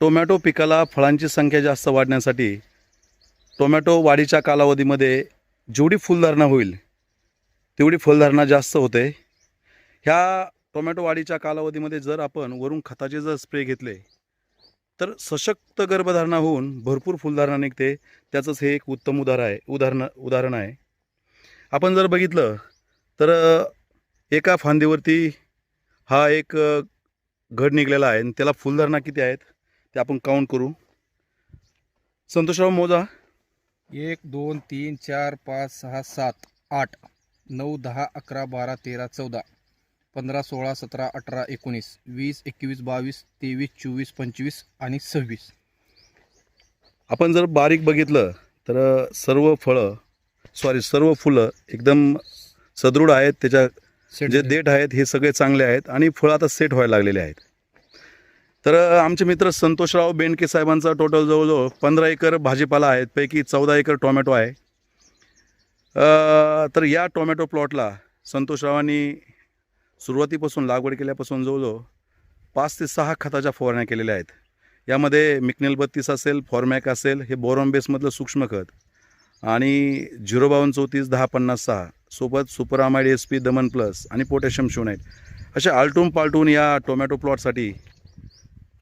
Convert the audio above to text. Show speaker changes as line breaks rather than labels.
Tomato पिकाला फळांची संख्या जास्त वाढण्यासाठी टोमॅटो वाढीच्या कालावधीमध्ये जेवढी फुलधारणा होईल तेवढी फलधारणा जास्त होते. ह्या टोमॅटो वाढीच्या कालावधीमध्ये जर आपण वरून खताचे जर स्प्रे घेतले तर सशक्त गर्भधारणा होऊन भरपूर फुलधारणा निघते. त्याचंच हे एक उत्तम उदाहरण आहे. आपण जर बघितलं तर एका फांदीवरती हा एक घड निघलेला आहे आणि त्याला फुलधारणा किती आहेत ते आपण काउंट करू. संतोषराव मोजा.
1 2 3 4 5 6 7 8 9 10 11 12 13 14 15 16 17 18 19 20 21 22 23 24 25 आणि 26.
आपण जर बारीक बघितलं तर सर्व फुलं एकदम सदृढ आहेत. त्याच्या जे देठ आहेत हे सगळे चांगले आहेत आणि फळं आता सेट व्हायला लागलेले आहेत. तर आमचे मित्र संतोषराव बेंडके साहेबांचा टोटल जवळजवळ 15 एकर भाजीपाला आहेत, पैकी 14 एकर टोमॅटो आहे. तर या टोमॅटो प्लॉटला संतोषरावांनी सुरुवातीपासून लागवड केल्यापासून जवळजवळ 5 ते 6 खताच्या फवारण्या केलेल्या आहेत. यामध्ये मिक्नेल 32 असेल, फॉर्मॅक असेल, हे बोरॉन बेसमधलं सूक्ष्म खत आणि 05234 1056 सोबत सुपर अमाइड SP दमन प्लस आणि पोटॅशियम शोनाइट अशा आलटून पालटून या टोमॅटो प्लॉटसाठी